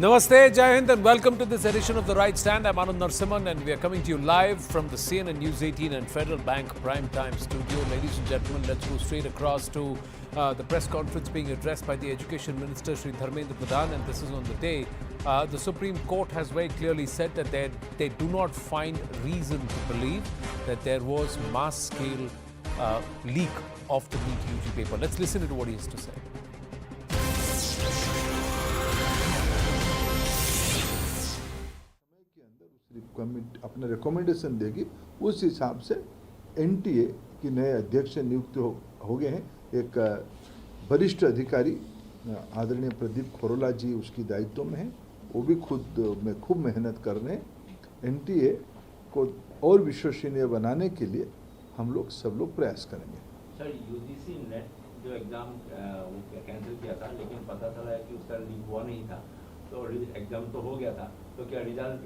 Namaste, Jai Hind, and welcome to this edition of The Right Stand. I'm Anand Narasimhan, and we are coming to you live from the CNN News 18 and Federal Bank Prime Time studio. Ladies and gentlemen, let's go straight across to the press conference being addressed by the Education Minister, Shri Dharmendra Pradhan, and this is on the day the Supreme Court has very clearly said that they do not find reason to believe that there was mass-scale leak of the NEET UG paper. Let's listen to what he has to say. अपना recommendation देगी उस हिसाब से NTA की नए अध्यक्ष नियुक्त हो गए हैं। एक वरिष्ठ अधिकारी आदरणीय प्रदीप खोरोला जी उसकी दायित्व में हैं। वो भी खूब मेहनत कर रहे हैं। एनटीए को और विश्वसनीय बनाने के लिए हम लोग सब लोग प्रयास करेंगे। सर, यूजीसी नेट जो एग्जाम कैंसिल किया था, लेकिन पता चला है कि उसका लीक हुआ नहीं था, तो एग्जाम तो हो गया था, तो क्या रिजल्ट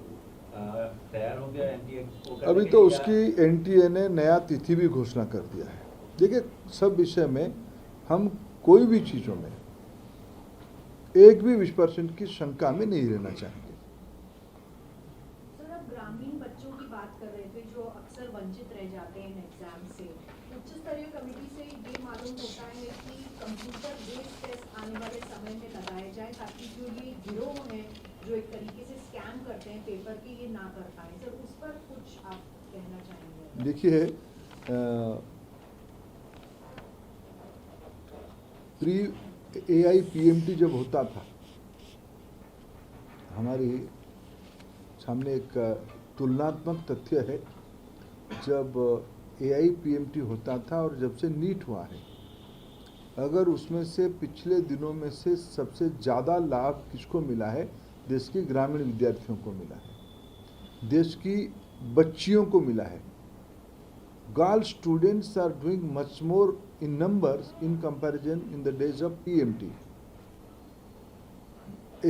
तैयार हो गया एनटीए को? अभी तो उसकी एनटीए ने नया तिथि भी घोषणा कर दिया है। देखिए, सब विषय में हम कोई भी चीज़ों में एक भी 20% की शंका में नहीं रहना चाहेंगे। सर, अब ग्रामीण बच्चों की बात कर रहे थे जो अक्सर वंचित रह जाते हैं एग्जाम से। उच्च स्तरीय कमेटी से ये मालूम होता है कि कंप्यूटर बेस्ड टेस्ट आने वाले समय में लगाए जाए ताकि जो ये गिरोह हैं जो एक तरीके से स्कैम करते हैं पेपर के, ये ना कर पाए। सर, उस पर कुछ आप कहना चाहेंगे? देखिए, प्री AIPMT जब होता था, हमारी सामने एक तुलनात्मक तथ्य है। जब AIPMT होता था और जब से नीट हुआ है, अगर उसमें से पिछले दिनों में से सबसे ज़्यादा लाभ किसको मिला है? देश के ग्रामीण विद्यार्थियों को मिला है, देश की बच्चियों को मिला है। Girl students are doing much more in numbers in comparison in the days of PMT।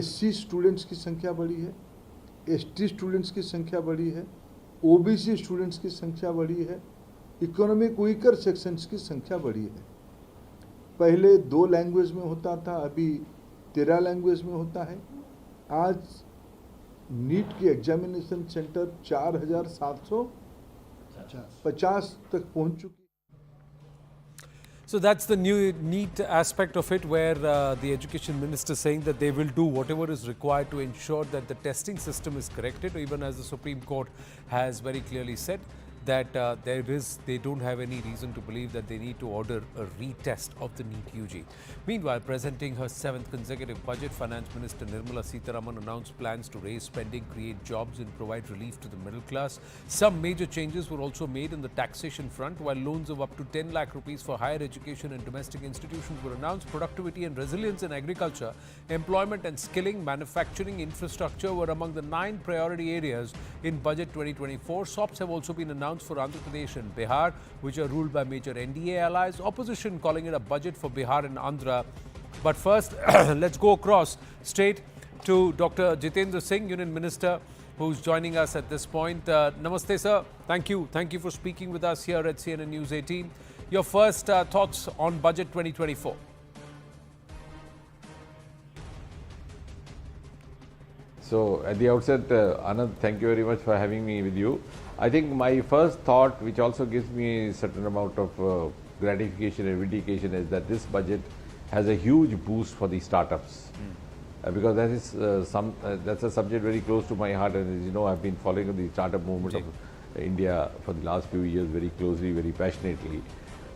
SC students की संख्या बढ़ी है, ST स्टूडेंट्स की संख्या बढ़ी है, OBC स्टूडेंट्स की संख्या बढ़ी है, इकोनॉमिक वीकर सेक्शंस की संख्या बढ़ी है। पहले 2 लैंग्वेज में होता था, अभी 13 लैंग्वेज में होता है। आज नीट की एग्जामिनेशन सेंटर 4750 तक पहुंच चुकी। So that's the new NEET aspect of it, where the Education Minister saying that they will do whatever is required to ensure that the testing system is corrected, even as the Supreme Court has very clearly said that they don't have any reason to believe that they need to order a retest of the NEET UG. Meanwhile, presenting her 7th consecutive budget, Finance Minister Nirmala Sitharaman announced plans to raise spending, create jobs and provide relief to the middle class. Some major changes were also made in the taxation front, while loans of up to 10 lakh rupees for higher education and domestic institutions were announced. Productivity and resilience in agriculture, employment and skilling, manufacturing, infrastructure were among the 9 priority areas in Budget 2024. SOPs have also been announced for Andhra Pradesh and Bihar, which are ruled by major NDA allies. Opposition calling it a budget for Bihar and Andhra. But first, let's go across straight to Dr. Jitendra Singh, Union Minister, who's joining us at this point. Namaste, sir. Thank you. Thank you for speaking with us here at CNN News 18. Your first thoughts on Budget 2024. So, at the outset, Anand, thank you very much for having me with you. I think my first thought, which also gives me a certain amount of gratification and vindication, is that this budget has a huge boost for the startups. Because that is that's a subject very close to my heart, and as you know, I've been following the startup movement of India for the last few years very closely, very passionately.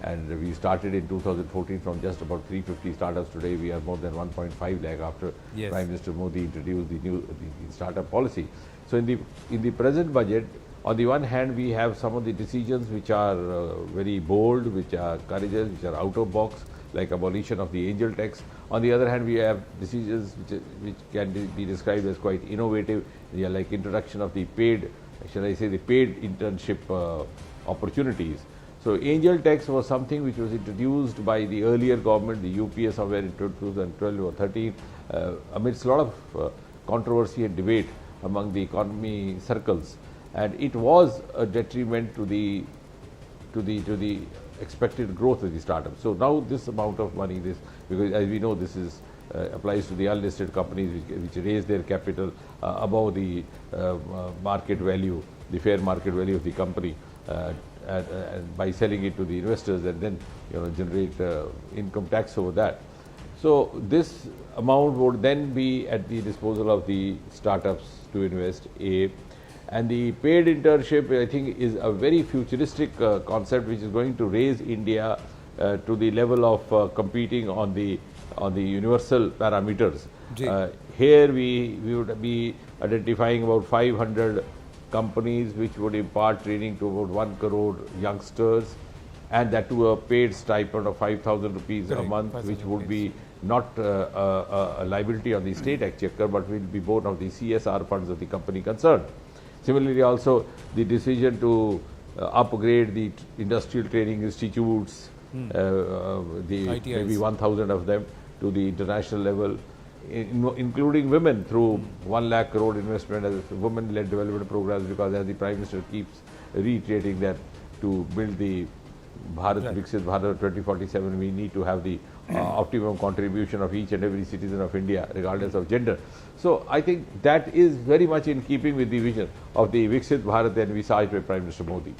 And we started in 2014 from just about 350 startups. Today we are more than 1.5 lakh after Prime Minister Modi introduced the startup policy. So in the present budget, on the one hand, we have some of the decisions which are very bold, which are courageous, which are out of box, like abolition of the angel tax. On the other hand, we have decisions which can be described as quite innovative, like introduction of the paid, shall I say, the paid internship opportunities. So angel tax was something which was introduced by the earlier government, the UPA, somewhere in 2012 or 13, amidst a lot of controversy and debate among the economy circles, and it was a detriment to the expected growth of the startup. So now this amount of money, because as we know, this is applies to the unlisted companies which raise their capital above the market value, the fair market value of the company, by selling it to the investors, and then generate income tax over that. So this amount would then be at the disposal of the startups to invest. And the paid internship, I think, is a very futuristic concept which is going to raise India to the level of competing on the universal parameters. Here we would be identifying about 500 companies which would impart training to about 1 crore youngsters, and that to a paid stipend of 5,000 rupees a month, which would be not a liability on the state exchequer, but will be borne of the CSR funds of the company concerned. Similarly, also the decision to upgrade the industrial training institutes, maybe 1,000 of them, to the international level, including women through 1 lakh crore investment as women-led development programs, because as the Prime Minister keeps reiterating that to build the Bharat, Viksit Bharat 2047, we need to have the optimum contribution of each and every citizen of India, regardless of gender. So I think that is very much in keeping with the vision of the Viksit Bharat envisaged by Prime Minister Modi.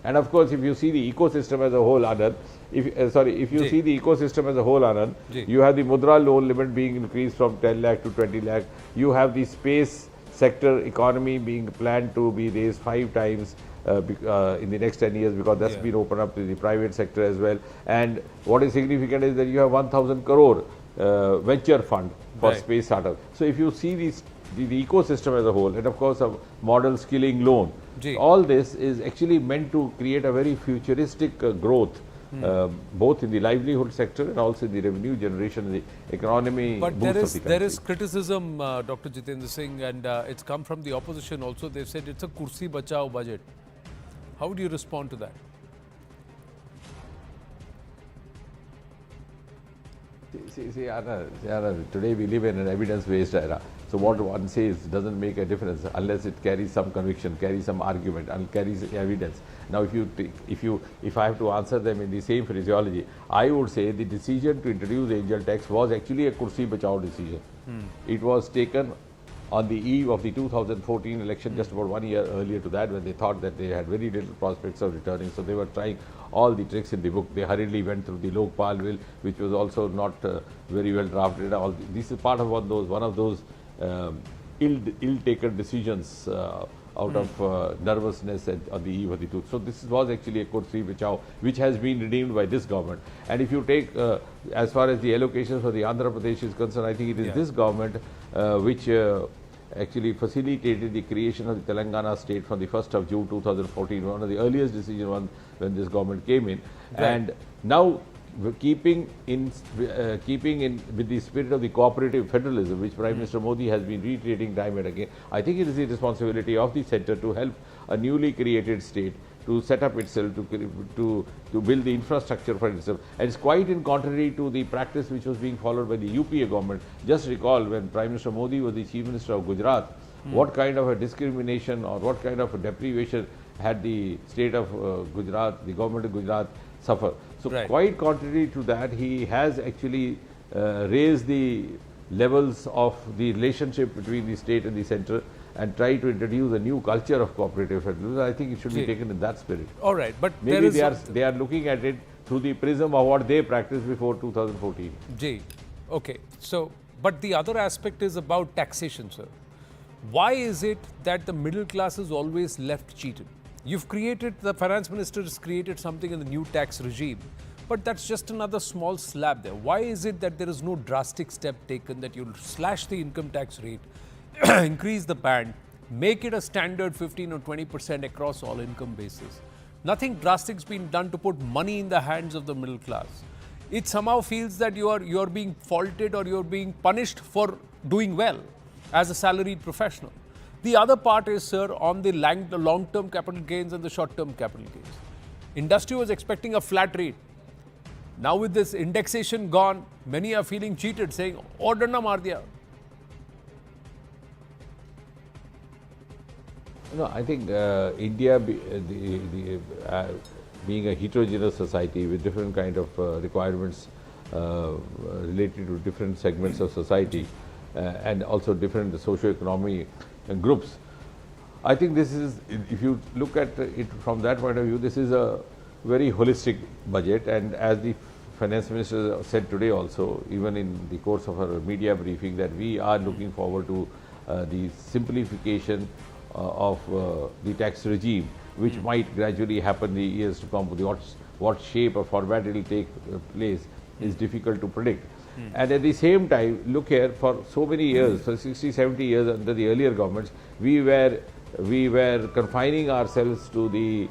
And of course, if you see the ecosystem as a whole, Anand, if you see the ecosystem as a whole, Anand, you have the Mudra loan limit being increased from 10 lakh to 20 lakh. You have the space sector economy being planned to be raised 5 times in the next 10 years, because that's been opened up to the private sector as well. And what is significant is that you have 1,000 crore venture fund for space startup. So if you see the ecosystem as a whole, and of course a model skilling loan, all this is actually meant to create a very futuristic growth, both in the livelihood sector and also in the revenue generation, the economy. But there is criticism, Dr. Jitendra Singh, and it's come from the opposition also. They've said it's a kursi bachao budget. How would you respond to that? See, Anna, today we live in an evidence-based era. So what one says doesn't make a difference unless it carries some conviction, carries some argument, and carries evidence. Now, if I have to answer them in the same phraseology, I would say the decision to introduce angel tax was actually a kursi bachao decision. It was taken on the eve of the 2014 election, just about 1 year earlier to that, when they thought that they had very little prospects of returning. So they were trying all the tricks in the book. They hurriedly went through the Lokpal bill, which was also not very well drafted. This is part of one of those ill-taken decisions out of nervousness on the eve of the truth. So this was actually a kursi bachao, which has been redeemed by this government. And if you take, as far as the allocations for the Andhra Pradesh is concerned, I think it is this government which actually facilitated the creation of the Telangana state from the 1st of June 2014, one of the earliest decisions when this government came in. And now, keeping in with the spirit of the cooperative federalism, which Prime Minister Modi has been reiterating time and again, I think it is the responsibility of the centre to help a newly created state to set up itself, to build the infrastructure for itself. And it's quite in contrary to the practice which was being followed by the UPA government. Just recall when Prime Minister Modi was the Chief Minister of Gujarat, what kind of a discrimination or what kind of a deprivation had the state of Gujarat, the government of Gujarat, suffer. So quite contrary to that, he has actually raised the levels of the relationship between the state and the centre and try to introduce a new culture of cooperative federalism. I think it should be taken in that spirit. All right, but maybe they are looking at it through the prism of what they practiced before 2014. Okay. So, but the other aspect is about taxation, sir. Why is it that the middle class is always left cheated? The finance minister has created something in the new tax regime, but that's just another small slab there. Why is it that there is no drastic step taken that you'll slash the income tax rate, increase the band, make it a standard 15 or 20% across all income bases? Nothing drastic's been done to put money in the hands of the middle class. It somehow feels that you're being faulted or you're being punished for doing well as a salaried professional. The other part is, sir, on the long-term capital gains and the short-term capital gains. Industry was expecting a flat rate. Now with this indexation gone, many are feeling cheated, saying, order na maar diya. No, I think India, being a heterogeneous society with different kind of requirements related to different segments of society and also different socio-economic groups. I think this is, if you look at it from that point of view, this is a very holistic budget, and as the Finance Minister said today also, even in the course of her media briefing, that we are looking forward to the simplification of the tax regime, which might gradually happen in the years to come. What shape or format it will take place is difficult to predict. And at the same time, look here, for so many years, for 60, 70 years under the earlier governments, we were confining ourselves to the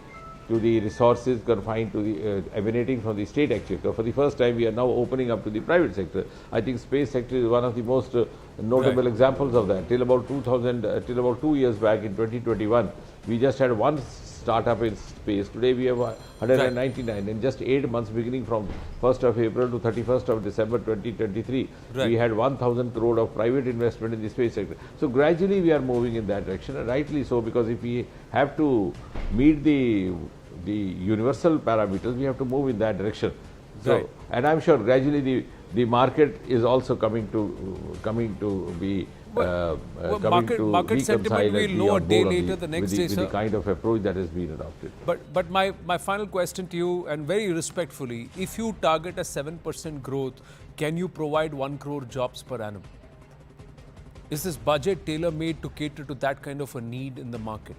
resources confined to the emanating from the state exchequer. For the first time, we are now opening up to the private sector. I think space sector is one of the most notable examples of that. Till about 2 years back in 2021, we just had one startup in space. Today we have 199. In just 8 months, beginning from 1st of April to 31st of December 2023, we had 1,000 crore of private investment in the space sector. So gradually we are moving in that direction, and rightly so, because if we have to meet the universal parameters, we have to move in that direction. So, and I'm sure gradually the market is also coming to be market sentiment will know a day later, the next day, with the kind of approach that has been adopted. But my final question to you, and very respectfully, if you target a 7% growth, can you provide 1 crore jobs per annum? Is this budget tailor-made to cater to that kind of a need in the market?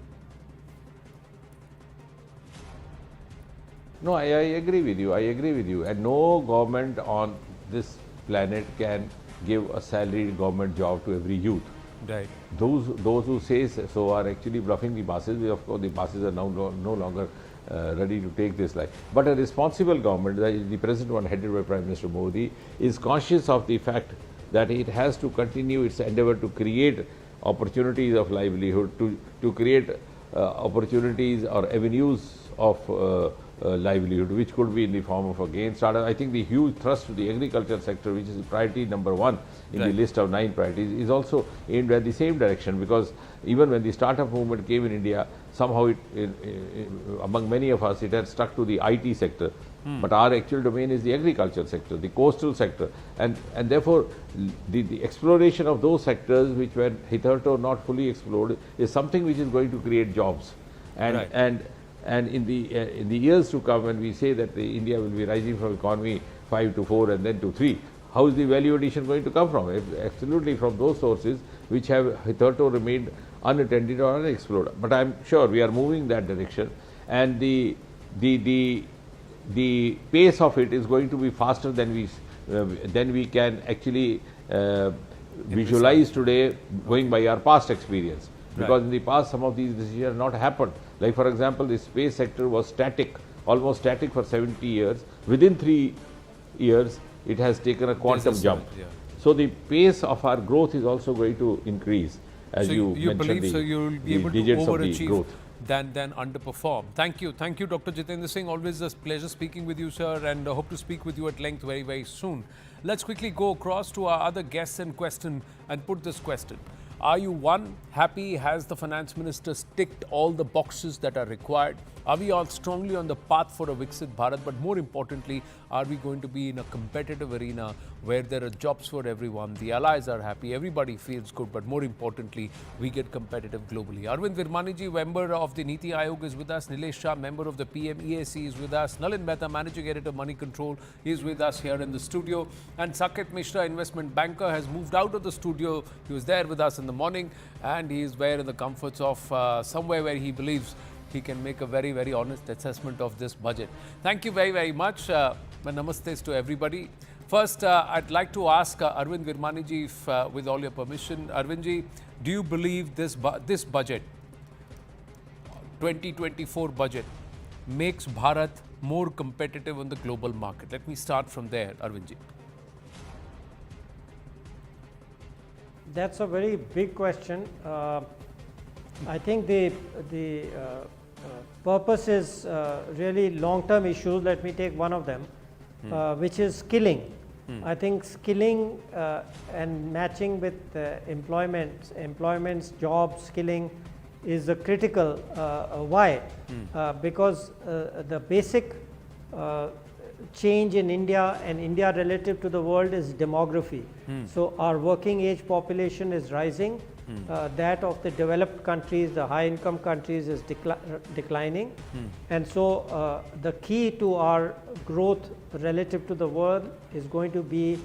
No, I agree with you. I agree with you. And no government on this planet can give a salaried government job to every youth. Right. Those who say so are actually bluffing the masses. Of course, the masses are now no longer ready to take this life. But a responsible government, the present one headed by Prime Minister Modi, is conscious of the fact that it has to continue its endeavor to create opportunities of livelihood, to create opportunities or avenues of livelihood, which could be in the form of a gain startup. I think the huge thrust to the agriculture sector, which is priority number 1 in the list of 9 priorities, is also aimed at the same direction, because even when the startup movement came in India, somehow among many of us, it had stuck to the IT sector. But our actual domain is the agriculture sector, the coastal sector, and therefore the exploration of those sectors which were hitherto not fully explored is something which is going to create jobs. And in the years to come, when we say that India will be rising from economy 5 to 4 and then to 3, how is the value addition going to come from? Absolutely from those sources which have hitherto remained unattended or unexplored. But I am sure we are moving that direction, and the pace of it is going to be faster than we can actually visualize today, going by our past experience. Because in the past, some of these decisions have not happened. Like, for example, the space sector was static, almost static for 70 years. Within 3 years, it has taken a quantum jump. So the pace of our growth is also going to increase, as you mentioned, believe so you will be able to overachieve than underperform. Thank you, Dr. Jitendra Singh. Always a pleasure speaking with you, sir, and hope to speak with you at length very, very soon. Let's quickly go across to our other guests and put this question. Are you, one, happy? Has the finance minister ticked all the boxes that are required? Are we all strongly on the path for a Viksit Bharat? But more importantly, are we going to be in a competitive arena where there are jobs for everyone? The allies are happy, everybody feels good, but more importantly, we get competitive globally. Arvind Virmaniji, member of the Niti Aayog, is with us. Nilesh Shah, member of the PMEAC, is with us. Nalin Mehta, managing editor, Money Control, is with us here in the studio. And Saket Mishra, investment banker, has moved out of the studio. He was there with us in the morning, and he is there in the comforts of somewhere where he believes he can make a very, very honest assessment of this budget. Thank you very, very much. My namastes to everybody. First, I'd like to ask Arvind Virmaniji, if, with all your permission, Arvindji, do you believe this budget, 2024 budget, makes Bharat more competitive on the global market? Let me start from there, Arvindji. That's a very big question. I think the purpose is really long-term issues. Let me take one of them, which is skilling. I think skilling and matching with employment's job skilling is a critical why? Because the basic change in India and India relative to the world is demography. So our working age population is rising. That of the developed countries, the high income countries is declining. And so the key to our growth relative to the world is going to be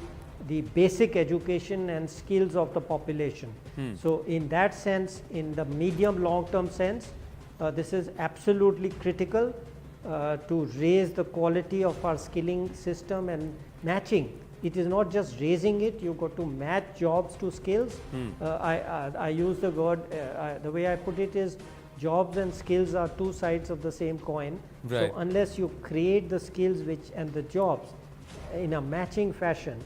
the basic education and skills of the population. So in that sense, in the medium long term sense, this is absolutely critical to raise the quality of our skilling system and matching. It is not just raising it, you've got to match jobs to skills. I use the word, the way I put it is, jobs and skills are two sides of the same coin. Right. So unless you create the skills and the jobs in a matching fashion,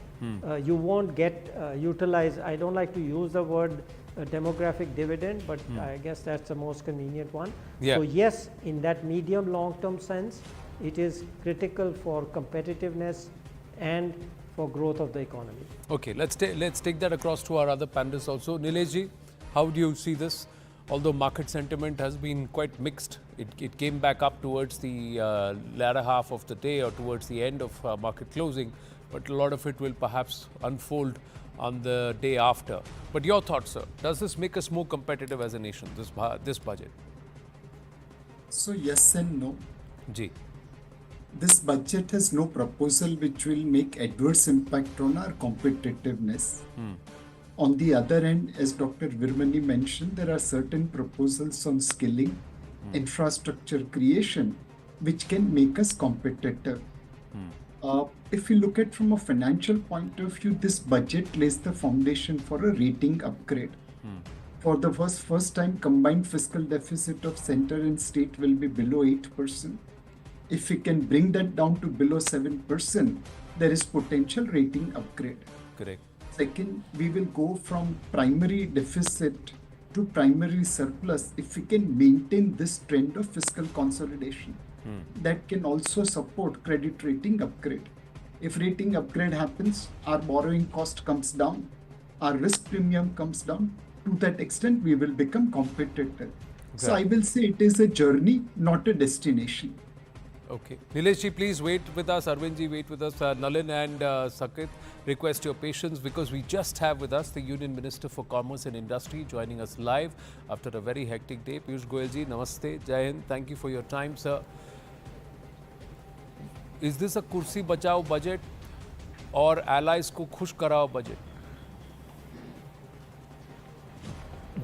you won't get utilized. I don't like to use the word demographic dividend, but I guess that's the most convenient one. Yeah. So yes, in that medium long term sense, it is critical for competitiveness and for growth of the economy. Okay, let's take that across to our other panelists also. Nileshji, how do you see this? Although market sentiment has been quite mixed, it came back up towards the latter half of the day or towards the end of market closing, but a lot of it will perhaps unfold on the day after. But your thoughts, sir? Does this make us more competitive as a nation, this budget? So yes and no. Ji. This budget has no proposal which will make adverse impact on our competitiveness. On the other end, as Dr. Virmani mentioned, there are certain proposals on skilling, infrastructure creation, which can make us competitive. If you look at from a financial point of view, this budget lays the foundation for a rating upgrade. For the first time, combined fiscal deficit of center and state will be below 8%. If we can bring that down to below 7%, there is potential rating upgrade. Correct. Second, we will go from primary deficit to primary surplus if we can maintain this trend of fiscal consolidation. That can also support credit rating upgrade. If rating upgrade happens, our borrowing cost comes down, our risk premium comes down. To that extent, we will become competitive. So I will say it is a journey, not a destination. Okay. Nileshji, please wait with us. Arvindji, wait with us. Nalin and Sakit, request your patience because we just have with us the Union Minister for Commerce and Industry joining us live after a very hectic day. Piyush Goyalji, namaste. Jai Hind. Thank you for your time, sir. Is this a kursi bachao budget or allies ko khush karao budget?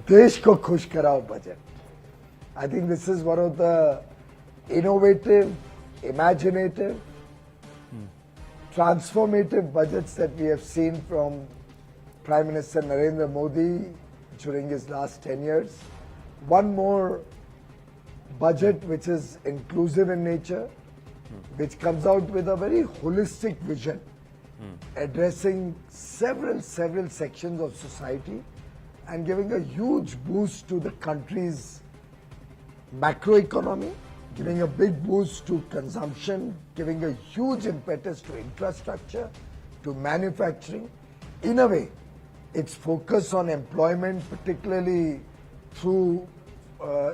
देश को खुश कराओ budget. I think this is one of the innovative, imaginative, transformative budgets that we have seen from Prime Minister Narendra Modi during his last 10 years. One more budget which is inclusive in nature, which comes out with a very holistic vision, addressing several sections of society and giving a huge boost to the country's macroeconomy, giving a big boost to consumption, giving a huge impetus to infrastructure, to manufacturing. In a way, its focus on employment, particularly through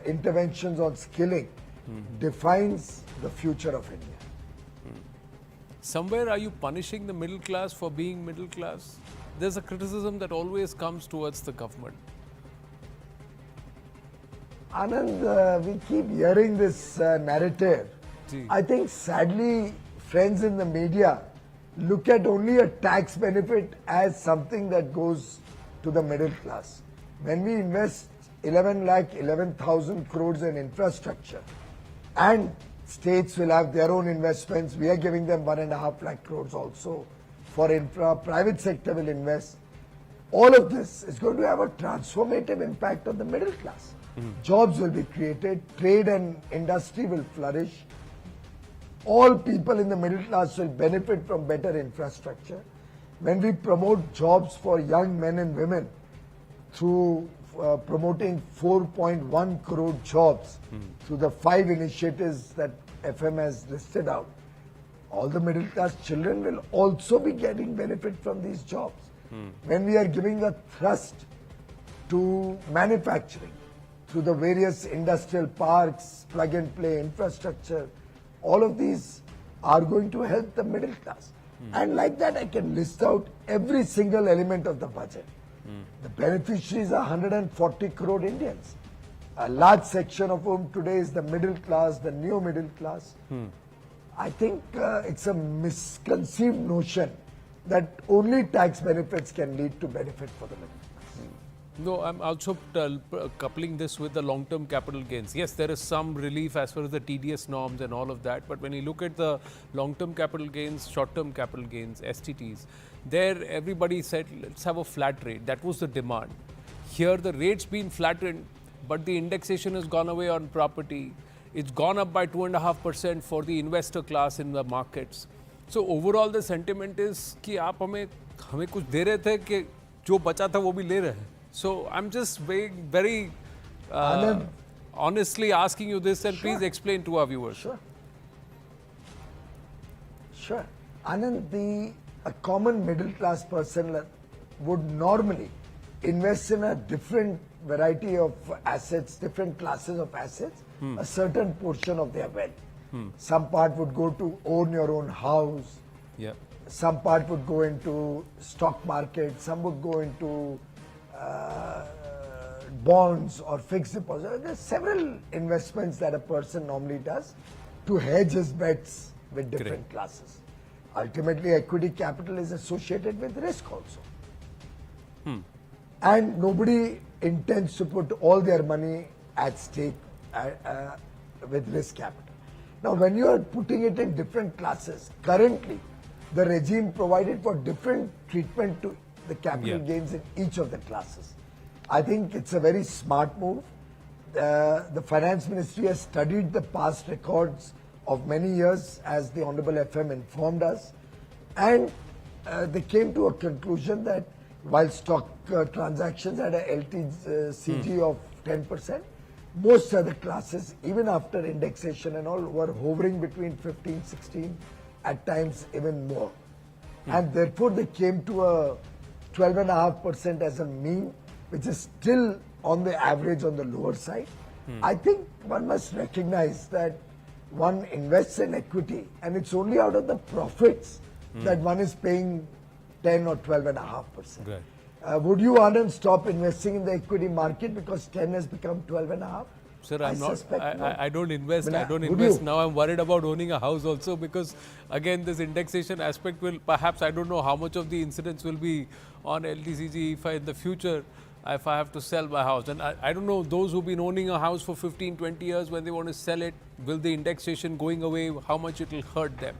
interventions on skilling, defines the future of India. Somewhere are you punishing the middle class for being middle class? There's a criticism that always comes towards the government. Anand, we keep hearing this narrative. I think sadly, friends in the media look at only a tax benefit as something that goes to the middle class. When we invest 11,000 crores in infrastructure and states will have their own investments, we are giving them 1.5 lakh crores also for infra, private sector will invest. All of this is going to have a transformative impact on the middle class. Jobs will be created, trade and industry will flourish. All people in the middle class will benefit from better infrastructure. When we promote jobs for young men and women through promoting 4.1 crore jobs through the 5 initiatives that FM has listed out, all the middle class children will also be getting benefit from these jobs. When we are giving a thrust to manufacturing through the various industrial parks, plug and play infrastructure, all of these are going to help the middle class. And like that, I can list out every single element of the budget. The beneficiaries are 140 crore Indians. A large section of whom today is the middle class, the new middle class. I think it's a misconceived notion that only tax benefits can lead to benefit for the middle class. No, I'm also coupling this with the long-term capital gains. Yes, there is some relief as far as the TDS norms and all of that, but when you look at the long-term capital gains, short-term capital gains, STTs, there everybody said, let's have a flat rate. That was the demand. Here the rate's been flattened, but the indexation has gone away on property. It's gone up by 2.5% for the investor class in the markets. So overall the sentiment is कि आप हमें कुछ दे रहे थे कि जो बचा था वो भी ले रहे हैं. So I'm just very honestly asking you this, and please explain to our viewers. Sure. Anand, a common middle class person would normally invest in a different variety of assets, different classes of assets, a certain portion of their wealth. Some part would go to own your own house. Yeah. Some part would go into stock market. Some would go into bonds or fixed deposit. There are several investments that a person normally does to hedge his bets with different classes. Ultimately, equity capital is associated with risk also. And nobody intends to put all their money at stake with risk capital. Now, when you are putting it in different classes, currently the regime provided for different treatment to the capital gains in each of the classes. I think it's a very smart move. The Finance Ministry has studied the past records of many years, as the Honorable FM informed us, and they came to a conclusion that while stock transactions had a LTCG of 10%, most other classes, even after indexation and all, were hovering between 15, 16, at times even more. And therefore they came to a 12.5% as a mean, which is still on the average on the lower side. I think one must recognize that one invests in equity, and it's only out of the profits that one is paying 10 or 12.5%. Right. Would you, Anand, stop investing in the equity market because 10 has become 12.5? Sir, I don't invest. I don't would invest. you? Now I'm worried about owning a house also, because again this indexation aspect will perhaps, I don't know how much of the incidence will be on LTCG if in the future if I have to sell my house. And I don't know, those who've been owning a house for 15, 20 years, when they want to sell it, will the indexation going away, how much it will hurt them?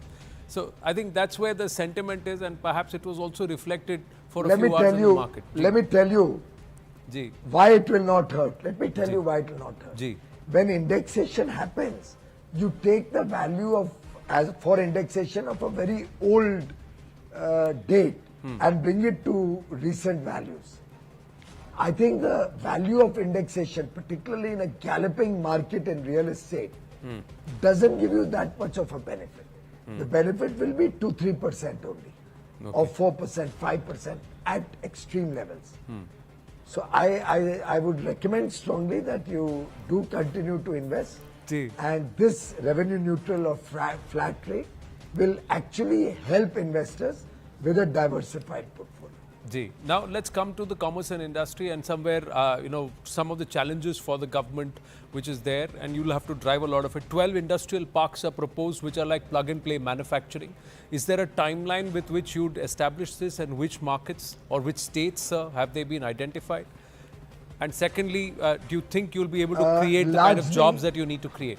So I think that's where the sentiment is, and perhaps it was also reflected for a few hours in the market. Let me tell you why it will not hurt. Let me tell you why it will not hurt. When indexation happens, you take the value of, as for indexation of a very old date and bring it to recent values. I think the value of indexation, particularly in a galloping market in real estate, doesn't give you that much of a benefit. The benefit will be 2-3% only, or 4%, 5% at extreme levels. So I would recommend strongly that you do continue to invest, and this revenue neutral or flat rate will actually help investors with a diversified portfolio. Now let's come to the commerce and industry, and somewhere some of the challenges for the government which is there, and you'll have to drive a lot of it. 12 industrial parks are proposed which are like plug and play manufacturing. Is there a timeline with which you'd establish this, and which markets or which states have they been identified? And secondly, do you think you'll be able to create the kind of jobs that you need to create?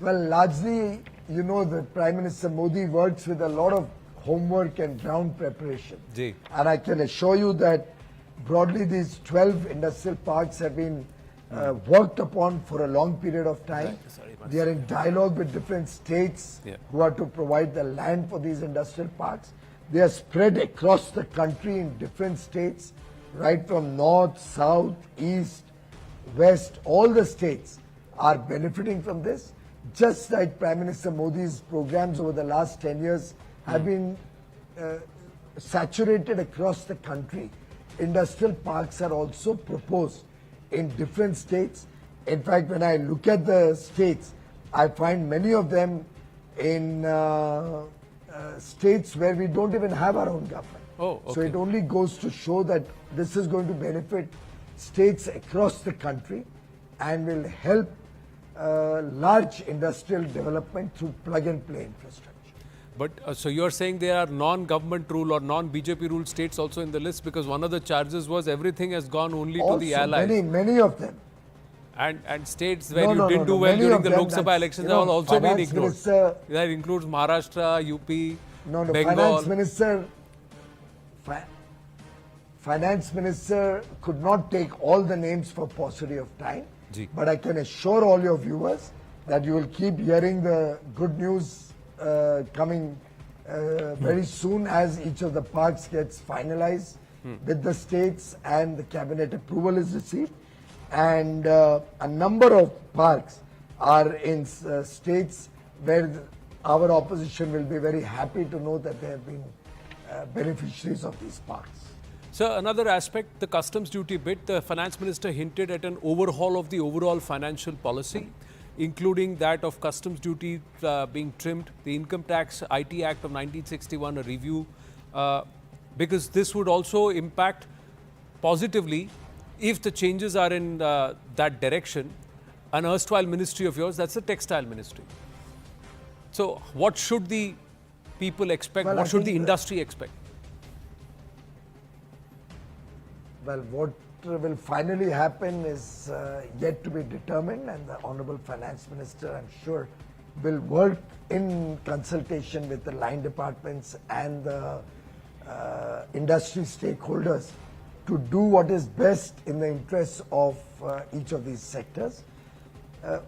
Well, largely, you know, the Prime Minister Modi works with a lot of homework and ground preparation. And I can assure you that broadly these 12 industrial parks have been worked upon for a long period of time. They are in dialogue with different states who are to provide the land for these industrial parks. They are spread across the country in different states, right from north, south, east, west. All the states are benefiting from this. Just like Prime Minister Modi's programs over the last 10 years have been saturated across the country, industrial parks are also proposed in different states. In fact, when I look at the states, I find many of them in states where we don't even have our own government. Oh, So okay. it only goes to show that this is going to benefit states across the country and will help large industrial development through plug-and-play infrastructure. But so you're saying there are non-government rule or non-BJP rule states also in the list, because one of the charges was everything has gone only to the Also, allies. many of them. And states where No, you no, didn't no, do no. well Many during of the them, Lok Sabha that's, elections you know, have also been Finance ignored. Minister- That includes Maharashtra, UP, No, Bengal. Finance Minister could not take all the names for paucity of time. Ji. But I can assure all your viewers that you will keep hearing the good news coming very soon as each of the parks gets finalized with the states and the cabinet approval is received. And a number of parks are in states where our opposition will be very happy to know that they have been beneficiaries of these parks. So another aspect, the customs duty bit, the finance minister hinted at an overhaul of the overall financial policy, including that of customs duty being trimmed, the Income Tax IT Act of 1961, a review, because this would also impact positively if the changes are in that direction. An erstwhile ministry of yours, that's the textile ministry. So what should the people expect? Well, what I should the think industry expect? Well, what will finally happen is yet to be determined, and the Honorable Finance Minister, I'm sure, will work in consultation with the line departments and the industry stakeholders to do what is best in the interests of each of these sectors.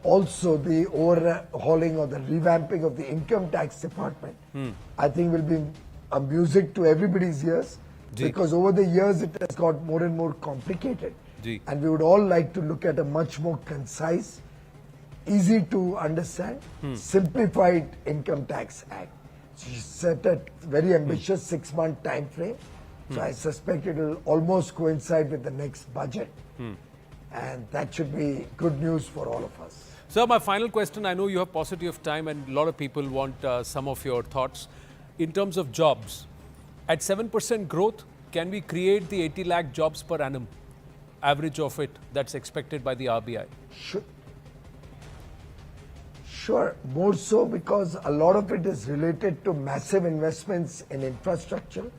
Also, the overhauling or the revamping of the income tax department, I think will be a music to everybody's ears. Ji. Because over the years it has got more and more complicated. Ji. And we would all like to look at a much more concise, easy to understand, simplified income tax act. She set a very ambitious 6-month time frame. So I suspect it will almost coincide with the next budget. And that should be good news for all of us. Sir, my final question, I know you have paucity of time and a lot of people want some of your thoughts. In terms of jobs, at 7% growth, can we create the 80 lakh jobs per annum, average of it, that's expected by the RBI? Sure, more so because a lot of it is related to massive investments in infrastructure,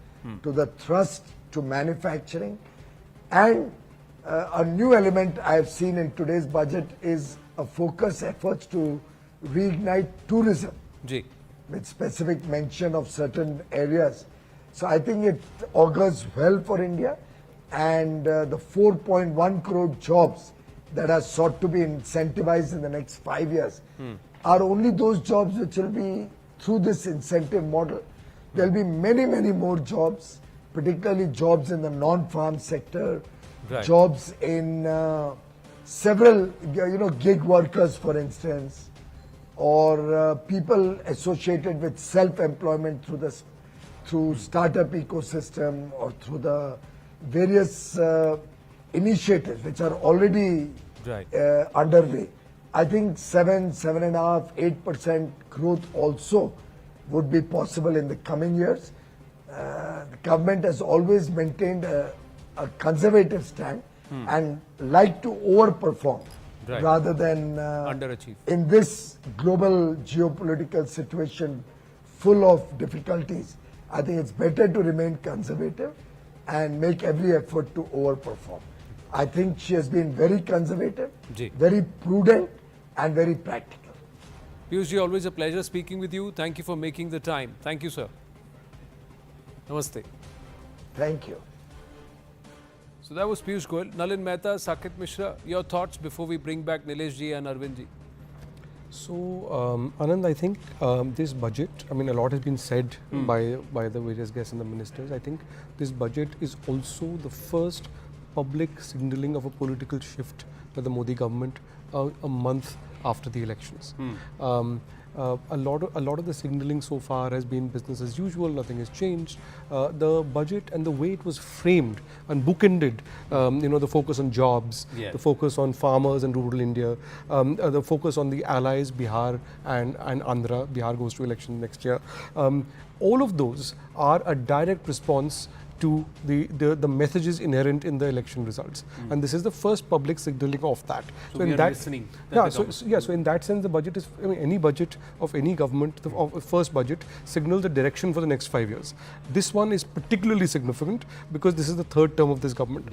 to the thrust to manufacturing, and a new element I have seen in today's budget is a focus efforts to reignite tourism, Ji. with specific mention of certain areas. So I think it augurs well for India, and the 4.1 crore jobs that are sought to be incentivized in the next 5 years are only those jobs which will be through this incentive model. There will be many, many more jobs, particularly jobs in the non-farm sector, Right. jobs in several, gig workers, for instance, or people associated with self-employment through startup ecosystem or through the various initiatives which are already Right. underway. I think 7.5%, 8% growth also would be possible in the coming years. The government has always maintained a conservative stand and like to overperform Right. rather than Underachieve. in this global geopolitical situation full of difficulties. I think it's better to remain conservative and make every effort to overperform. I think she has been very conservative, Ji. very prudent, and very practical. Piyush ji, always a pleasure speaking with you. Thank you for making the time. Thank you, sir. Namaste. Thank you. So that was Piyush Goyal. Nalin Mehta, Saket Mishra, your thoughts before we bring back Nilesh ji and Arvind ji. So, Anand, I think this budget, a lot has been said by the various guests and the ministers. I think this budget is also the first public signaling of a political shift by the Modi government a month after the elections. a lot of the signaling so far has been business as usual, nothing has changed. The budget and the way it was framed and bookended, the focus on jobs, the focus on farmers and rural India, the focus on the allies, Bihar and Andhra. Bihar goes to election next year. All of those are a direct response to the messages inherent in the election results, and this is the first public signaling of that. So in that, listening. So in that sense, the budget is, any budget of any government, the first budget signals the direction for the next 5 years. This one is particularly significant because this is the third term of this government.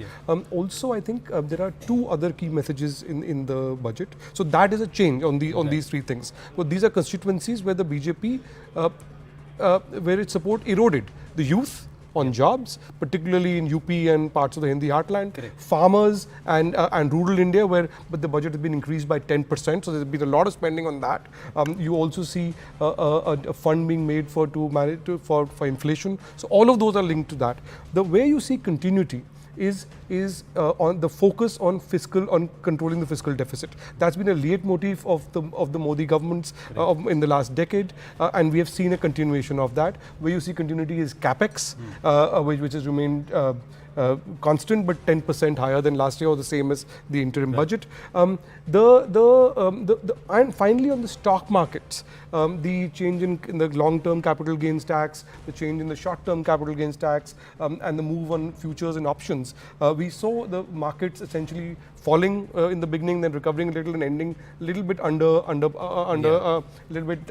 Also, I think there are two other key messages in the budget. So that is a change on these three things. But these are constituencies where the BJP, where its support eroded. The youth on jobs, particularly in UP and parts of the Hindi heartland, farmers and rural India, but the budget has been increased by 10%, so there's been a lot of spending on that. You also see a fund being made for inflation. So all of those are linked to that. The way you see continuity is on the focus on controlling the fiscal deficit. That's been a leitmotif of the Modi governments in the last decade, and we have seen a continuation of that. Where you see continuity is capex, which has remained constant but 10% higher than last year, or the same as the interim budget. And finally on the stock markets, the change in the long-term capital gains tax, the change in the short-term capital gains tax, and the move on futures and options. We saw the markets essentially falling in the beginning, then recovering a little and ending a little bit a little bit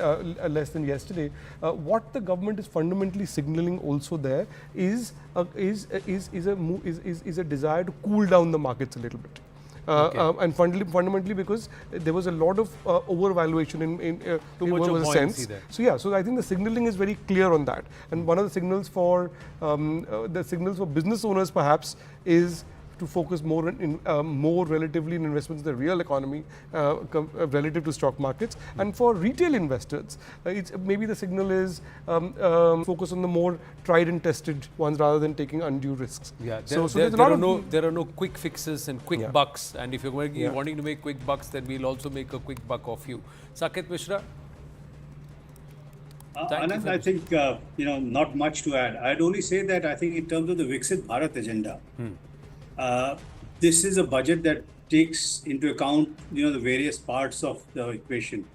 less than yesterday. What the government is fundamentally signaling also there is a desire to cool down the markets a little bit. And fundamentally because there was a lot of overvaluation in too much of buoyancy there. So I think the signaling is very clear on that. And one of the signals for business owners perhaps is to focus more relatively in investments in the real economy relative to stock markets. And for retail investors, maybe the signal is focus on the more tried and tested ones rather than taking undue risks. There are no quick fixes and quick bucks. And if you're wanting to make quick bucks, then we'll also make a quick buck of you. Saket Mishra? Anand, I think not much to add. I'd only say that I think in terms of the Viksit Bharat agenda, this is a budget that takes into account the various parts of the equation,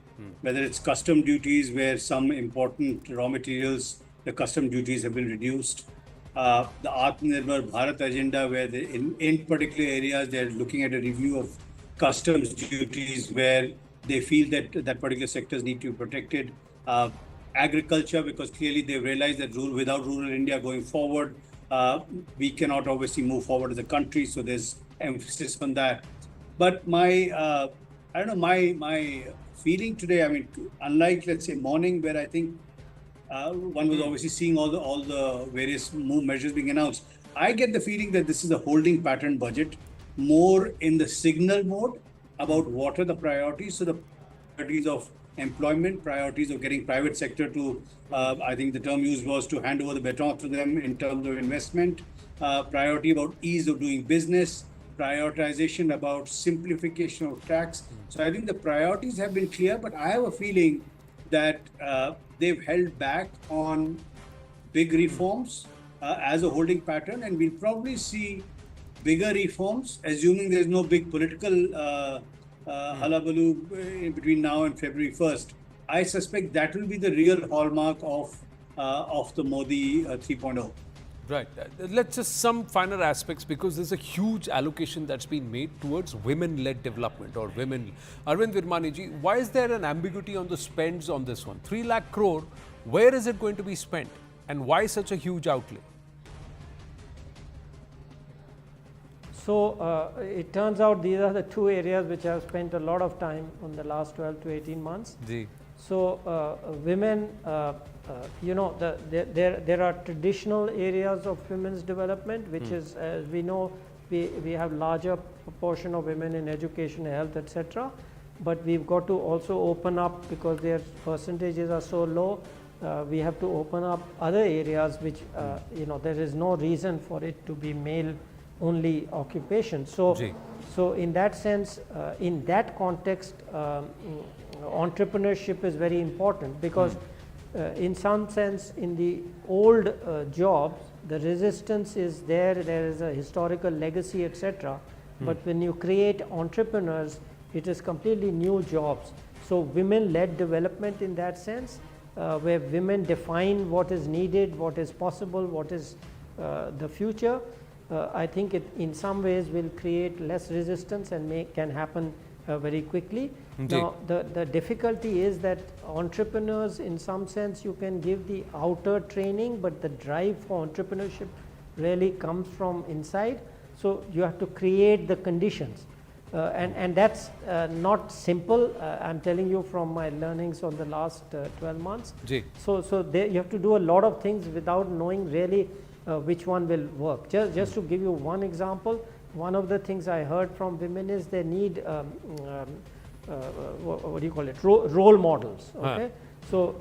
whether it's custom duties where some important raw materials, the custom duties have been reduced, the Atmanirbhar Bharat agenda where in particular areas they're looking at a review of customs duties where they feel that particular sectors need to be protected, agriculture because clearly they've realized that without rural India going forward, we cannot obviously move forward as a country, so there's emphasis on that. But my feeling today, I mean, unlike let's say morning where I think one was obviously seeing all the various measures being announced, I get the feeling that this is a holding pattern budget, more in the signal mode about what are the priorities. So the priorities of employment, priorities of getting private sector to, I think the term used was to hand over the baton to them in terms of investment, priority about ease of doing business, prioritization about simplification of tax. So I think the priorities have been clear, but I have a feeling that they've held back on big reforms as a holding pattern, and we'll probably see bigger reforms, assuming there's no big political hullabaloo in between now and February 1st. I suspect that will be the real hallmark of the Modi 3.0. Right. Let's just some finer aspects, because there's a huge allocation that's been made towards women-led development or women. Arvind Virmaniji, why is there an ambiguity on the spends on this one? 3 lakh crore, where is it going to be spent? And why such a huge outlay? So it turns out these are the two areas which I've spent a lot of time on the last 12 to 18 months. So women, there are traditional areas of women's development, which is, as we know, we have larger proportion of women in education, health, etc. But we've got to also open up, because their percentages are so low. We have to open up other areas which, there is no reason for it to be male only occupation. So in that sense, in that context, entrepreneurship is very important because in some sense in the old jobs the resistance is there is a historical legacy, etc. But when you create entrepreneurs, it is completely new jobs. So women-led development in that sense, where women define what is needed, what is possible, what is the future, I think it in some ways will create less resistance and can happen very quickly. Indeed. Now the difficulty is that entrepreneurs, in some sense you can give the outer training, but the drive for entrepreneurship really comes from inside. So you have to create the conditions, and that's not simple. I'm telling you from my learnings on the last 12 months. So there you have to do a lot of things without knowing really which one will work. Just to give you one example, one of the things I heard from women is they need what do you call it, role models. Okay, so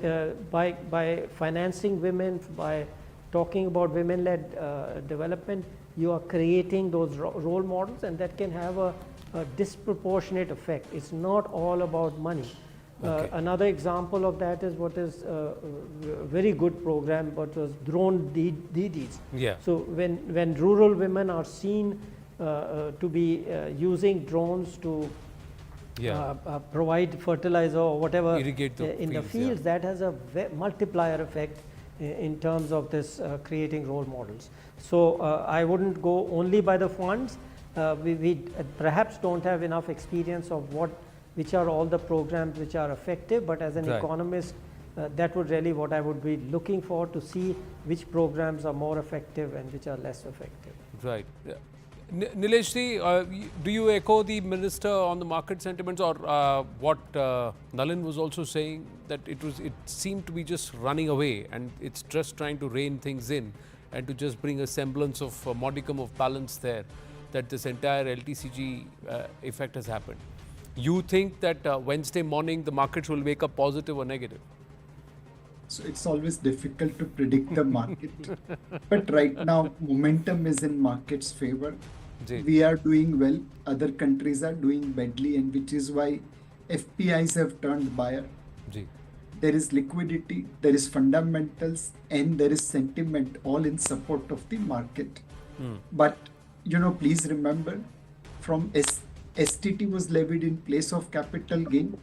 by financing women, by talking about women-led development, you are creating those role models, and that can have a disproportionate effect. It's not all about money. Another example of that is what is a very good program, what was drone Didis. So when rural women are seen to be using drones to provide fertilizer or whatever irrigate in the fields, that has a multiplier effect in terms of this creating role models. So I wouldn't go only by the funds. We perhaps don't have enough experience of which are all the programs which are effective, but as an economist, that would really what I would be looking for, to see which programs are more effective and which are less effective. Right. Nilesh ji, do you echo the minister on the market sentiments, or what Nalin was also saying, that it seemed to be just running away and it's just trying to rein things in and to just bring a semblance of a modicum of balance there, that this entire LTCG effect has happened? You think that Wednesday morning the markets will wake up positive or negative? So it's always difficult to predict the market. But right now, momentum is in market's favor. We are doing well. Other countries are doing badly, and which is why FPIs have turned buyer. There is liquidity, there is fundamentals, and there is sentiment, all in support of the market. But, please remember, from STT was levied in place of capital gain.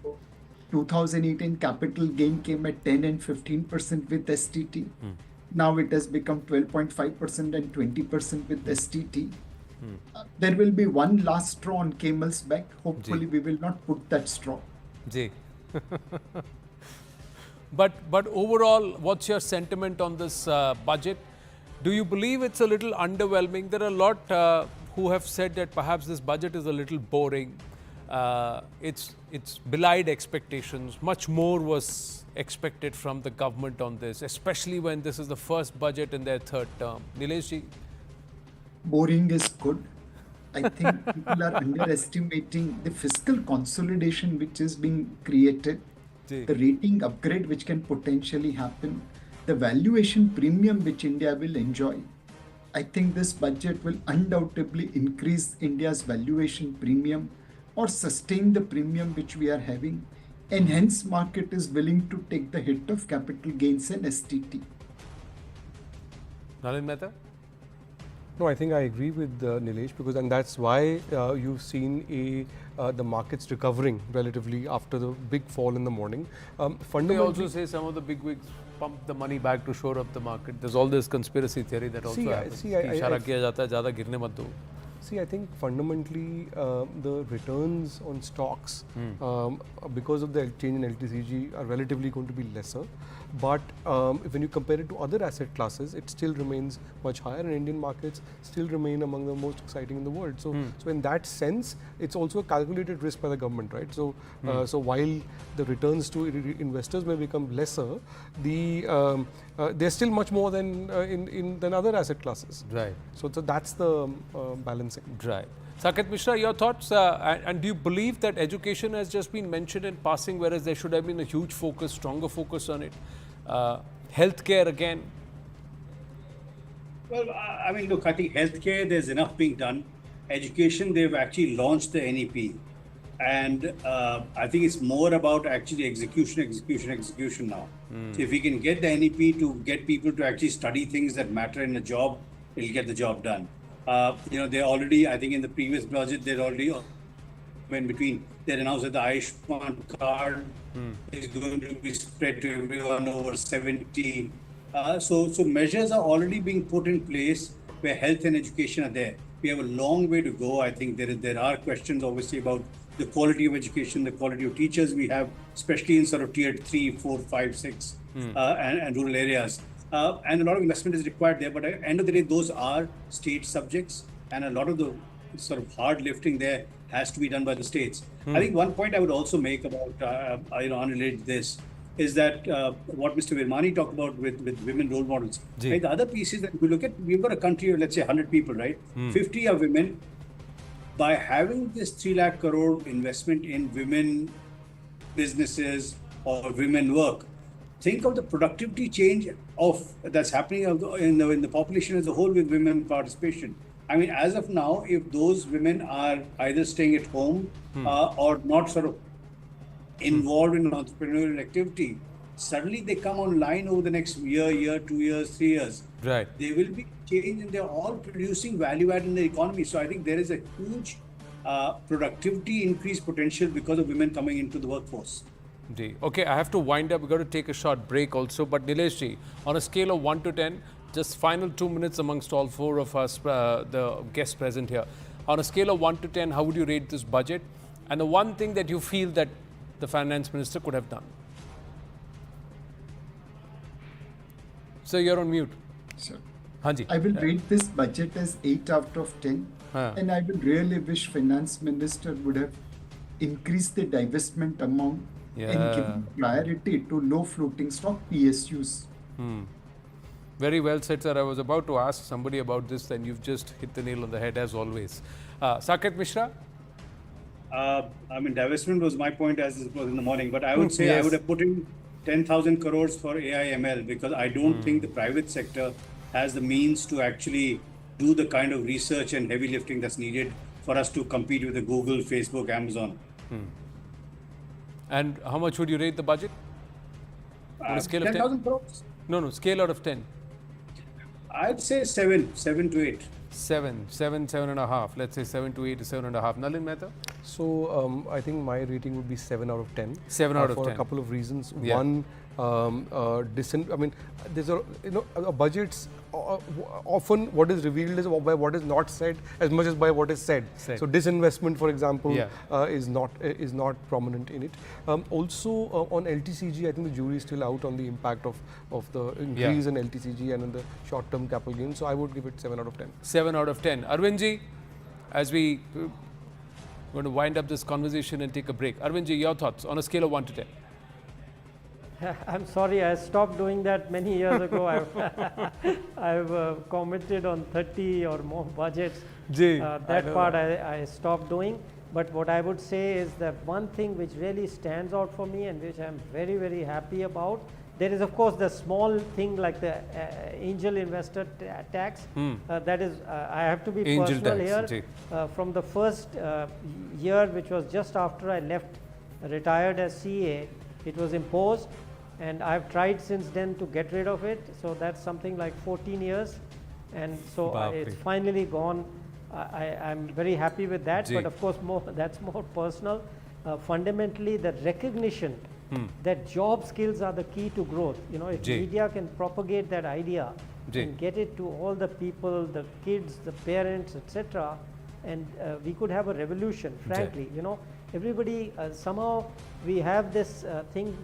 2018 capital gain came at 10 and 15% with STT. Now it has become 12.5% and 20% with STT. There will be one last straw on camel's back. Hopefully we will not put that straw. But overall, what's your sentiment on this budget? Do you believe it's a little underwhelming? There are a lot who have said that perhaps this budget is a little boring. It's belied expectations. Much more was expected from the government on this, especially when this is the first budget in their third term. Nilesh ji? Boring is good. I think people are underestimating the fiscal consolidation which is being created, the rating upgrade which can potentially happen, the valuation premium which India will enjoy. I think this budget will undoubtedly increase India's valuation premium or sustain the premium which we are having, and hence market is willing to take the hit of capital gains and STT. Nalin Mehta? No, I think I agree with Nilesh, and that's why you've seen the markets recovering relatively after the big fall in the morning. They also say some of the big wigs pump the money back to shore up the market. There's all this conspiracy theory that also happens. See, I think fundamentally the returns on stocks because of the change in LTCG are relatively going to be lesser. But when you compare it to other asset classes, it still remains much higher, and Indian markets still remain among the most exciting in the world. So, so in that sense, it's also a calculated risk by the government, right? So, so while the returns to investors may become lesser, they're still much more than than other asset classes. Right. So that's the balancing. Right. Saket Mishra, your thoughts? And do you believe that education has just been mentioned in passing, whereas there should have been a huge focus, stronger focus on it? Healthcare again? Well, I mean, look, I think healthcare, there's enough being done. Education, they've actually launched the NEP. and I think it's more about actually execution now. So if we can get the NEP to get people to actually study things that matter in a job, it'll get the job done. They already, I think in the previous budget, they're already in between. They announced that the Ayushman card is going to be spread to everyone over 70. So measures are already being put in place where health and education are there. We have a long way to go. I think there are questions obviously about the quality of education, the quality of teachers we have, especially in sort of tier 3, 4, 5, 6 and rural areas. And a lot of investment is required there. But at the end of the day, those are state subjects, and a lot of the sort of hard lifting there has to be done by the states. I think one point I would also make about, unrelated to this, is that what Mr. Virmani talked about with women role models. Right? The other piece is that if we look at, we've got a country of, let's say, 100 people, right? 50 are women. By having this 3 lakh crore investment in women businesses or women work, think of the productivity change that's happening in the population as a whole with women participation. I mean, as of now, if those women are either staying at home or not sort of involved in entrepreneurial activity, suddenly they come online over the next year, 2 years, 3 years. Right. They will be changed, and they're all producing value add in the economy. So I think there is a huge productivity increase potential because of women coming into the workforce. Okay, I have to wind up. We've got to take a short break also. But Nilesh ji, on a scale of 1 to 10, just final 2 minutes amongst all 4 of us, the guests present here. On a scale of 1 to 10, how would you rate this budget? And the one thing that you feel that the finance minister could have done? So you're on mute. Sure. Hanji. I will rate this budget as 8 out of 10. And I will really wish finance minister would have increased the divestment amount and given priority to low floating stock PSUs. Very well said, sir. I was about to ask somebody about this, and you've just hit the nail on the head as always. Saket Mishra? I mean, divestment was my point as it was in the morning, but I would say I would have put in 10,000 crores for AI/ML because I don't think the private sector has the means to actually do the kind of research and heavy lifting that's needed for us to compete with the Google, Facebook, Amazon. And how much would you rate the budget? On a scale of 10? 10,000 crores. No, scale out of 10. I'd say 7 to 8. 7.5. Let's say 7 to 8 is 7.5. Nalin Mehta? So I think my rating would be 7 out of 10. 7 out of 10. For a couple of reasons. One, there's budgets often what is revealed is by what is not said as much as by what is said. So disinvestment, for example, is not prominent in it. Also on LTCG, I think the jury is still out on the impact of the increase in LTCG and in the short-term capital gain. So I would give it 7 out of 10. 7 out of 10. Arvindji, as we going to wind up this conversation and take a break. Arvindji, your thoughts on a scale of 1 to 10. I'm sorry, I stopped doing that many years ago. I've commented on 30 or more budgets. That part I stopped doing. But what I would say is that one thing which really stands out for me and which I'm very, very happy about, there is of course the small thing like the angel investor tax. That is, I have to be angel personal tax, here. From the first year, which was just after I retired as CA, it was imposed. And I've tried since then to get rid of it. So that's something like 14 years. And so it's finally gone. I'm very happy with that. But of course, that's more personal. Fundamentally, the recognition that job skills are the key to growth. You know, if media can propagate that idea and get it to all the people, the kids, the parents, etc., and we could have a revolution, frankly. You know, everybody, somehow we have this thing,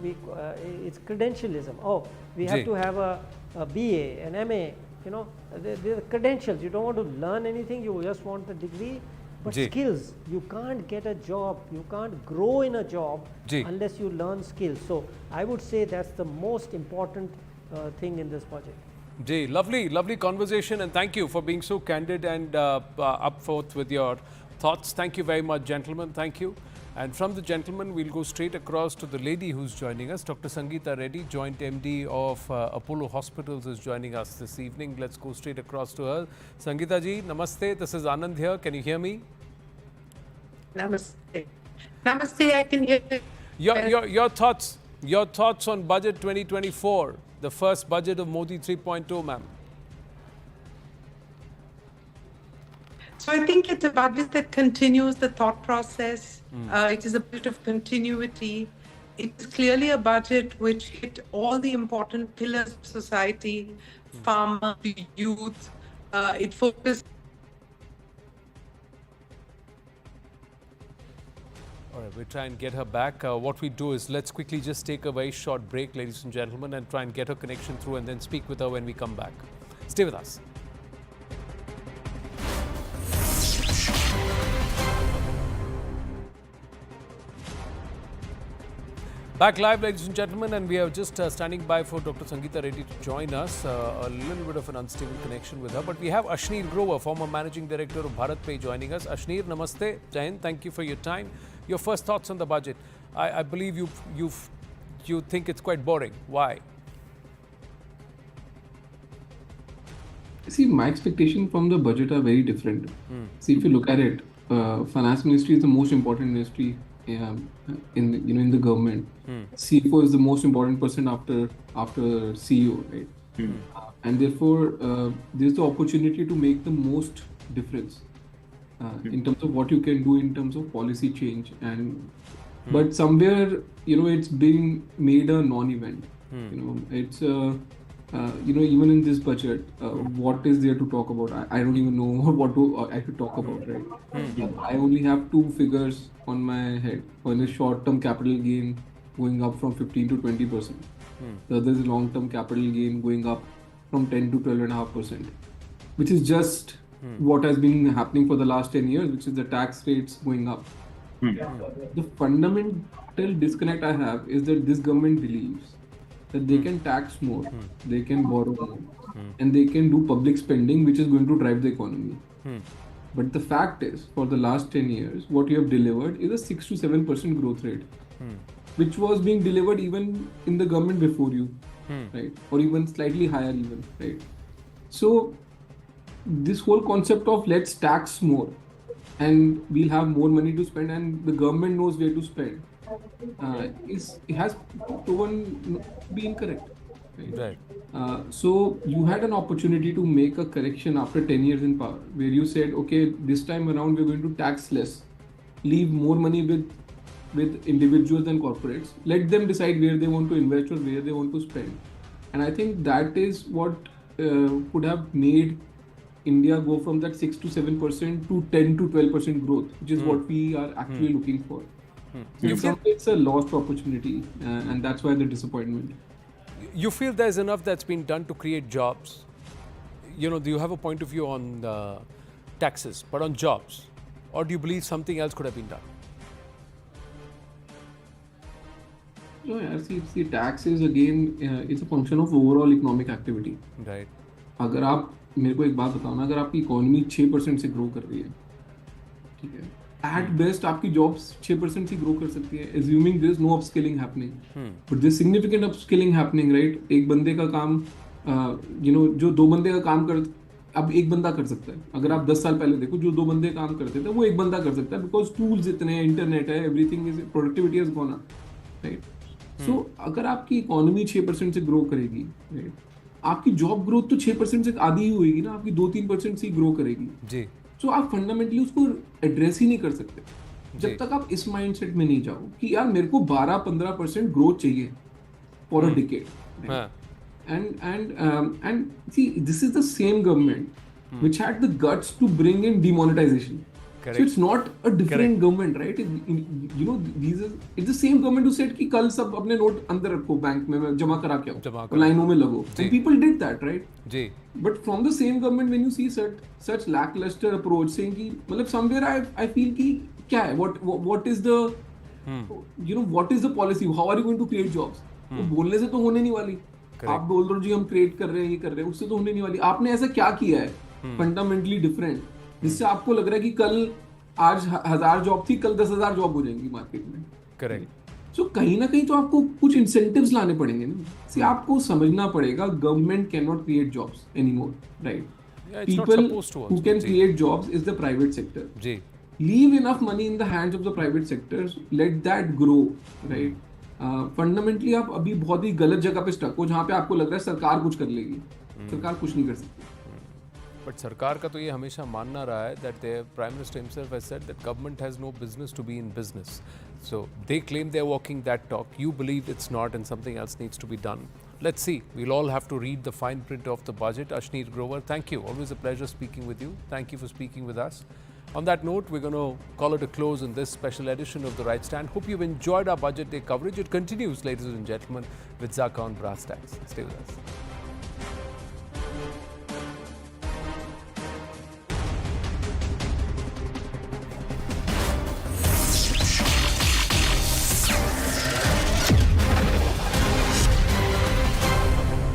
it's credentialism. Oh, we have to have a BA, an MA, you know, the credentials. You don't want to learn anything, you just want the degree. But skills, you can't get a job, you can't grow in a job unless you learn skills. So I would say that's the most important thing in this budget. Lovely conversation, and thank you for being so candid and up forth with your thoughts. Thank you very much, gentlemen. Thank you. And from the gentleman, we'll go straight across to the lady who's joining us. Dr. Sangeeta Reddy, Joint MD of Apollo Hospitals, is joining us this evening. Let's go straight across to her. Sangeeta ji, namaste. This is Anand here. Can you hear me? Namaste. Namaste, I can hear you. Your thoughts on budget 2024, the first budget of Modi 3.0, ma'am. So I think it's a budget that continues the thought process. It is a bit of continuity. It is clearly a budget which hit all the important pillars of society, farmer, youth. It focused. All right, we'll try and get her back. What we do is let's quickly just take a very short break, ladies and gentlemen, and try and get her connection through and then speak with her when we come back. Stay with us. Back live, ladies and gentlemen, and we are just standing by for Dr. Sangeeta Reddy to join us. A little bit of an unstable connection with her, but we have Ashneer Grover, former Managing Director of Bharat Pay, joining us. Ashneer, namaste. Jai Hind, thank you for your time. Your first thoughts on the budget. I believe you think it's quite boring. Why? See, my expectation from the budget are very different. See, if you look at it, Finance Ministry is the most important ministry in the government. CFO is the most important person after CEO, right? And therefore, there's the opportunity to make the most difference in terms of what you can do in terms of policy change. But somewhere, it's being made a non-event. It's even in this budget, what is there to talk about? I don't even know what I should talk about, right? I only have two figures on my head. One is short-term capital gain going up from 15 to 20%. The other is long-term capital gain going up from 10 to 12.5%, which is just what has been happening for the last 10 years, which is the tax rates going up. The fundamental disconnect I have is that this government believes that they can tax more, they can borrow more, and they can do public spending, which is going to drive the economy. But the fact is, for the last 10 years, what you have delivered is a 6 to 7% growth rate, which was being delivered even in the government before you, right? Or even slightly higher even, right? So this whole concept of let's tax more and we'll have more money to spend and the government knows where to spend, it has proven to be incorrect. Right. So you had an opportunity to make a correction after 10 years in power, where you said, okay, this time around we're going to tax less, leave more money with individuals and corporates, let them decide where they want to invest or where they want to spend. And I think that is what could have made India go from that 6 to 7% to 10 to 12% growth, which is what we are actually looking for. It's a lost opportunity, and that's why the disappointment. You feel there's enough that's been done to create jobs? Do you have a point of view on taxes, but on jobs? Or do you believe something else could have been done? No, see, taxes again, it's a function of overall economic activity. Right. अगर आप मेरे को एक बात बताओ ना, अगर आपकी इकोनॉमी 6% से ग्रो कर रही है, ठीक है, at best आपकी jobs 6% से ग्रो कर सकती है, assuming there is no upskilling happening. But there is significant upskilling happening, right? एक बंदे का काम, जो दो बंदे का काम कर, अब एक बंदा कर सकता है. अगर आप 10 साल पहले देखो, जो दो बंदे काम करते थे, वो एक बंदा कर सकता है, because tools इतने हैं, internet है, everything is, productivity has gone up, right? So अगर आपकी इकोनॉमी 6% से ग्रो करेगी, right? आपकी जॉब ग्रोथ तो 6% से आधी ही होगी ना, आपकी 2-3% से ही ग्रो करेगी जी. So आप फंडामेंटली उसको एड्रेस ही नहीं कर सकते जब तक आप इस माइंडसेट में नहीं जाओ कि यार मेरे को 12-15% ग्रोथ चाहिए for a decade. And see, this is the same government which had the guts to bring in demonetization. Correct. So it's not a different government, right? It's the same government who said कि कल सब अपने note अंदर रखो bank में जमा करा के आओ, लाइनों में लगो. And people did that, right? Ji. But from the same government, when you see such lackluster approach, saying कि मतलब somewhere I feel कि क्या है? What is the what is the policy? How are you going to create jobs? तो बोलने से तो होने नहीं वाली. आप बोल रहे हो जी हम क्रिएट कर रहे हैं, ये कर रहे हैं, उससे तो होने नहीं वाली. आपने ऐसा क्या किया है फंडामेंटली डिफरेंट जिससे आपको लग रहा है कि कल आज 1000 जॉब थी, कल 10,000 जॉब हो जाएंगी मार्केट में? करेक्ट. सो कहीं ना कहीं तो आपको कुछ इंसेंटिव्स लाने पड़ेंगे ना. सी आपको समझना पड़ेगा government can not create jobs anymore, right? People who can create jobs is the private sector जी. leave enough money in the hands of the private sectors, let that grow, right? Fundamentally आप अभी बहुत ही गलत जगह पे stuck हो जहाँ पे आपको लग रहा है सरकार कुछ कर लेगी, सरकार कुछ नहीं कर सकती. बट सरकार का तो ये हमेशा मानना रहा है that the Prime Minister himself has said that government has no business to be in business. So they claim they're walking that talk. You believe it's not and something else needs to be done. Let's see. We'll all have to read the fine print of the budget. Ashneer Grover, thank you. Always a pleasure speaking with you. Thank you for speaking with us. On that note, we're going to call it a close in this special edition of The Right Stand. Hope you've enjoyed our Budget Day coverage. It continues, ladies and gentlemen, with Zaka on Brass Tacks. Stay with us.